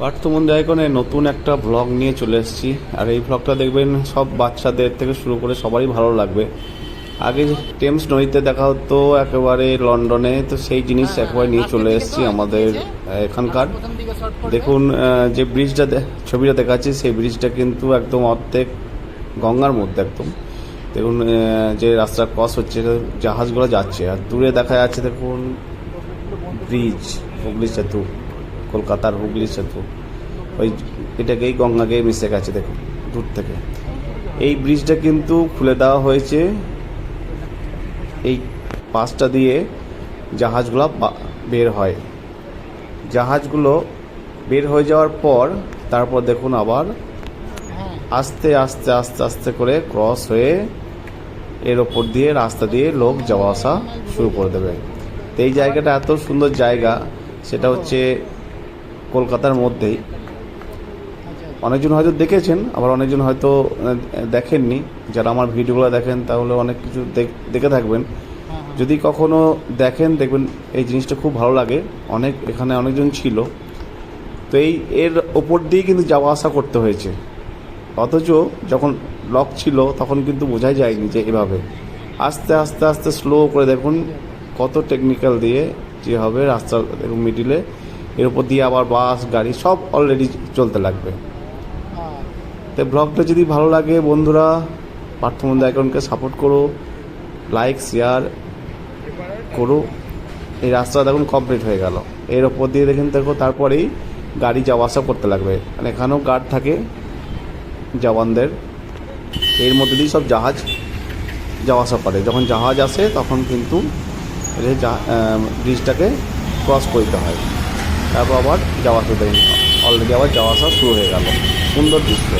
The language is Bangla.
পার্থমন্দির আইকনে নতুন একটা ব্লগ নিয়ে চলে এসেছি। আর এই ব্লগটা দেখবেন সব বাচ্চাদের থেকে শুরু করে সবারই ভালো লাগবে। আগে টেমস নদীতে দেখা হতো একেবারে লন্ডনে, তো সেই জিনিস একবার নিয়ে চলে এসেছি আমাদের এখানকার। দেখুন যে ব্রিজটা ছবিটা দেখাচ্ছি, সেই ব্রিজটা কিন্তু একদম অর্ধেক গঙ্গার মধ্যে একদম। দেখুন যে রাস্তা ক্রস হচ্ছে, জাহাজগুলো যাচ্ছে, আর দূরে দেখা যাচ্ছে দেখুন ব্রিজ, হুগলি সেতু, কলকাতার হুগলি সেতু। ওই এটাকেই গঙ্গাকে মিশে গেছে দেখুন দূর থেকে। এই ব্রিজটা কিন্তু খুলে দেওয়া হয়েছে, এই পাশটা দিয়ে জাহাজগুলো বের হয়। জাহাজগুলো বের হয়ে যাওয়ার পর তারপর দেখুন আবার আস্তে আস্তে আস্তে আস্তে করে ক্রস হয়ে এর ওপর দিয়ে রাস্তা দিয়ে লোক যাওয়া আসা শুরু করে দেবে। তো এই জায়গাটা এত সুন্দর জায়গা, সেটা হচ্ছে কলকাতার মধ্যেই। অনেকজন হয়তো দেখেছেন, আবার অনেকজন হয়তো দেখেননি। যারা আমার ভিডিওগুলো দেখেন তাহলে অনেক কিছু দেখে থাকবেন। যদি কখনো দেখেন দেখবেন এই জিনিসটা খুব ভালো লাগে। এখানে অনেকজন ছিল, তো এর ওপর দিয়ে কিন্তু যাওয়া আসা করতে হয়েছে। অথচ যখন লক ছিল তখন কিন্তু বোঝাই যায়নি যে এভাবে আস্তে আস্তে আস্তে স্লো করে দেখুন কত টেকনিক্যাল দিয়ে যেভাবে রাস্তা দেখুন মিডিলে, এর উপর দিয়ে আবার বাস গাড়ি সব অলরেডি চলতে লাগবে। তো ব্লগটা যদি ভালো লাগে বন্ধুরা, পার্থমন্দির আইকনকে সাপোর্ট করো, লাইক শেয়ার করো। এই রাস্তাটা দেখুন কমপ্লিট হয়ে গেল, এর ওপর দিয়ে দেখো তারপরেই গাড়ি যাওয়া আসা করতে লাগবে। মানে এখানেও গার্ড থাকে জওয়ানদের, এর মধ্যে দিয়ে সব জাহাজ যাওয়া আসা করে। যখন জাহাজ আসে তখন কিন্তু ব্রিজটাকে ক্রস করতে হয়, তারপর আবার যাওয়া আসা অলরেডি আবার যাওয়া আসা শুরু হয়ে গেল। সুন্দর দৃশ্য।